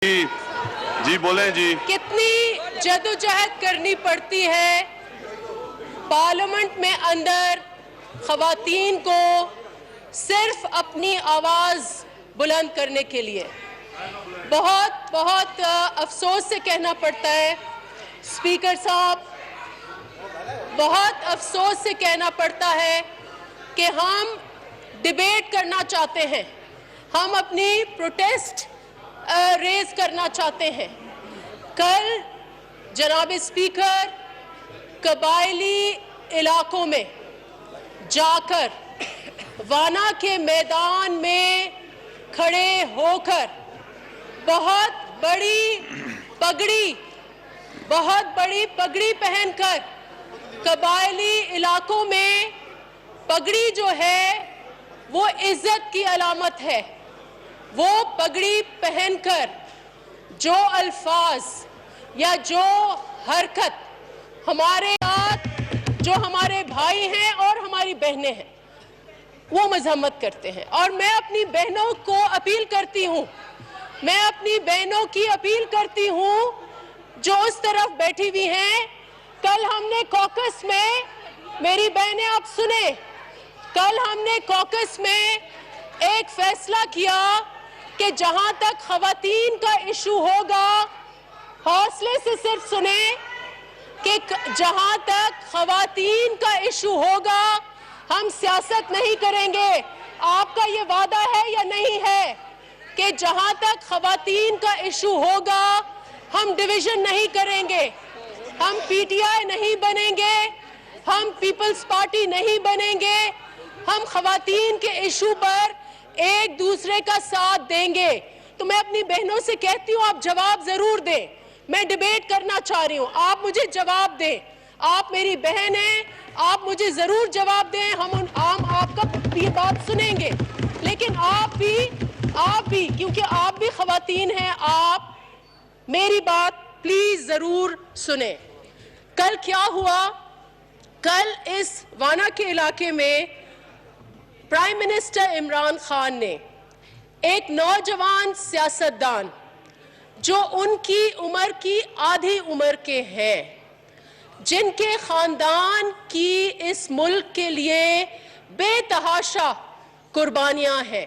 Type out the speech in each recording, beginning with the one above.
जी बोलें जी। कितनी जदोजहद करनी पड़ती है पार्लियामेंट में अंदर खवातीन को सिर्फ अपनी आवाज़ बुलंद करने के लिए। बहुत अफसोस से कहना पड़ता है स्पीकर साहब, बहुत अफसोस से कहना पड़ता है कि हम डिबेट करना चाहते हैं, हम अपनी प्रोटेस्ट रेज करना चाहते हैं। कल जनाब स्पीकर कबायली इलाकों में जाकर वाना के मैदान में खड़े होकर बहुत बड़ी पगड़ी पहनकर कबायली इलाकों में पगड़ी जो है वो इज्जत की अलामत है। वो पगड़ी पहनकर जो अल्फाज या जो हरकत हमारे साथ जो हमारे भाई हैं और हमारी बहनें हैं वो मजम्मत करते हैं। और मैं अपनी बहनों को अपील करती हूँ, मैं अपनी बहनों की अपील करती हूँ जो उस तरफ बैठी हुई हैं। कल हमने कॉकस में, मेरी बहनें आप सुने, कल हमने कॉकस में एक फैसला किया कि जहां तक खवातीन का इशू होगा, हौसले से सिर्फ सुने, कि जहां तक खवातीन का इशू होगा हम सियासत नहीं करेंगे। आपका ये वादा है या नहीं है कि जहां तक खवातीन का इशू होगा हम डिवीजन नहीं करेंगे, हम पीटीआई नहीं बनेंगे, हम पीपल्स पार्टी नहीं बनेंगे, हम खवातीन के इशू पर एक दूसरे का साथ देंगे। तो मैं अपनी बहनों से कहती हूँ आप जवाब जरूर दें। मैं डिबेट करना चाह रही हूँ, आप मुझे जवाब दें। आप मेरी बहन हैं, आप मुझे जरूर जवाब दें। हम आपका ये बात सुनेंगे, लेकिन आप भी क्योंकि आप भी खवातीन हैं, आप मेरी बात प्लीज जरूर सुने। कल क्या हुआ? कल इस वाना के इलाके में प्राइम मिनिस्टर इमरान खान ने एक नौजवान सियासतदान जो उनकी उम्र की आधी उम्र के हैं, जिनके खानदान की इस मुल्क के लिए बेतहाशा कुर्बानियां हैं,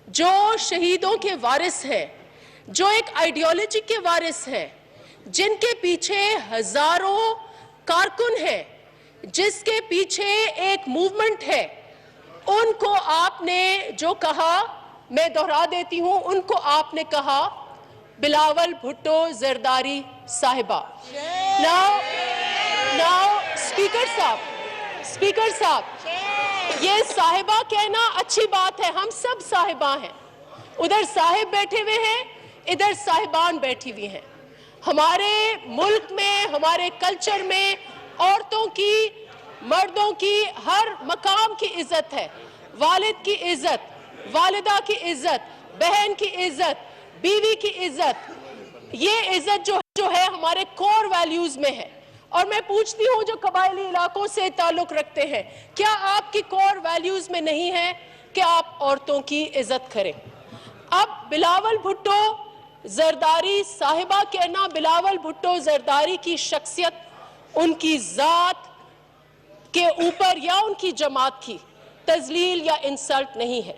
जो शहीदों के वारिस हैं, जो एक आइडियोलॉजी के वारिस हैं, जिनके पीछे हजारों कारकुन हैं, जिसके पीछे एक मूवमेंट है, उनको आपने जो कहा मैं दोहरा देती हूं, उनको आपने कहा बिलावल भुट्टो जरदारी साहिबा। नाउ स्पीकर साहब, ये साहिबा कहना अच्छी बात है, हम सब साहिबा हैं। उधर साहिब बैठे हुए हैं, इधर साहिबान बैठी हुई हैं। हमारे मुल्क में, हमारे कल्चर में औरतों की, मर्दों की हर मकाम की इज्जत है। वालिद की इज्जत, वालिदा की इज्जत, बहन की इज्जत, बीवी की इज्जत, ये इज्जत जो है हमारे कोर वैल्यूज में है। और मैं पूछती हूँ जो कबायली इलाकों से ताल्लुक रखते हैं, क्या आपकी कोर वैल्यूज में नहीं है कि आप औरतों की इज्जत करें? अब बिलावल भुट्टो जरदारी साहिबा कहना, बिलावल भुट्टो जरदारी की शख्सियत, उनकी जात के ऊपर या उनकी जमात की तजलील या इंसल्ट नहीं है।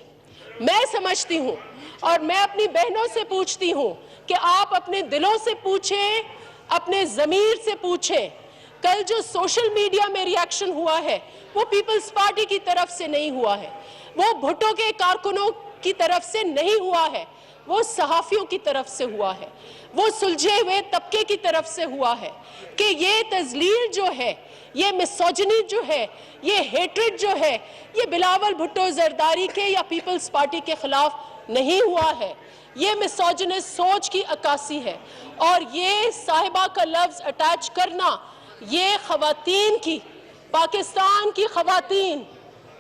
मैं समझती हूँ और मैं अपनी बहनों से पूछती हूँ कि आप अपने दिलों से पूछें, अपने ज़मीर से पूछें। कल जो सोशल मीडिया में रिएक्शन हुआ है वो पीपल्स पार्टी की तरफ से नहीं हुआ है, वो भुट्टो के कारकुनों की तरफ से नहीं हुआ है, वो सहाफ़ियों की तरफ से हुआ है, वो सुलझे हुए तबके की तरफ से हुआ है कि ये तजलील जो है, ये मिसोजिनी जो है, ये हेट्रेड जो है, ये बिलावल भुट्टो जरदारी के या पीपल्स पार्टी के खिलाफ नहीं हुआ है। ये मिसोजिनिस्ट सोच की अक्कासी है। और ये साहिबा का लफ्ज़ अटैच करना, ये खवातीन की, पाकिस्तान की खवातीन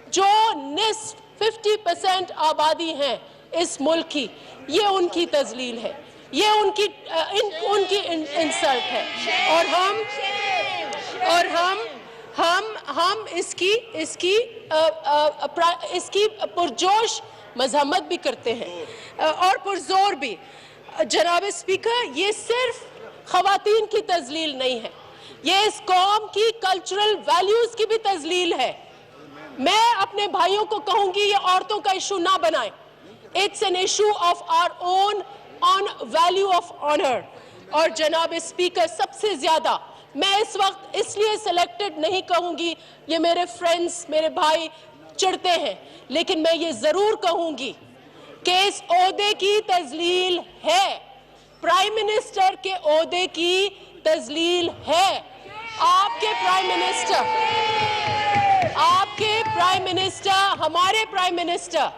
जो निस्फ 50% आबादी हैं इस मुल्क की, ये उनकी तजलील है, ये उनकी इंसल्ट है। और हम इसकी पुरजोश मजम्मत भी करते हैं और पुरजोर भी। जनाब स्पीकर, ये सिर्फ खवातीन की तजलील नहीं है, ये इस कौम की कल्चरल वैल्यूज की भी तजलील है। मैं अपने भाइयों को कहूंगी ये औरतों का इशू ना बनाएं। It's an issue of our own on value of honour. और जनाब स्पीकर, सबसे ज्यादा मैं इस वक्त इसलिए सिलेक्टेड नहीं कहूंगी, ये मेरे फ्रेंड्स, मेरे भाई चिढ़ते हैं, लेकिन मैं ये जरूर कहूंगी कि इस ओहदे की तजलील है, प्राइम मिनिस्टर के ओहदे की तजलील है। आपके प्राइम मिनिस्टर, हमारे प्राइम मिनिस्टर,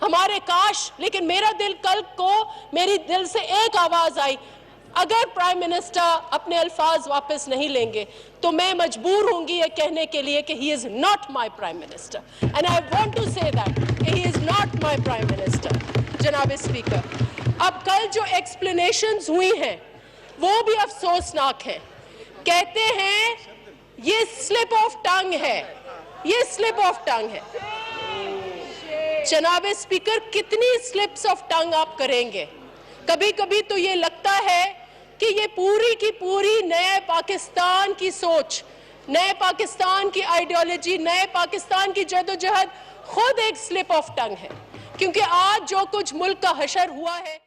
हमारे काश, लेकिन मेरा दिल कल को मेरी दिल से एक आवाज आई, अगर प्राइम मिनिस्टर अपने अल्फाज वापस नहीं लेंगे तो मैं मजबूर होंगी ये कहने के लिए कि he is not my prime minister, and I want to say that he is not my prime minister. जनाब स्पीकर, अब कल जो एक्सप्लेनेशंस हुई हैं वो भी अफसोसनाक हैं। कहते हैं ये स्लिप ऑफ टंग है, ये स्लिप ऑफ टंग है। जनाब स्पीकर, कितनी स्लिप्स ऑफ टंग आप करेंगे? कभी कभी तो ये लगता है कि ये पूरी की पूरी नए पाकिस्तान की सोच, नए पाकिस्तान की आइडियोलॉजी, नए पाकिस्तान की जदोजहद खुद एक स्लिप ऑफ टंग है, क्योंकि आज जो कुछ मुल्क का हशर हुआ है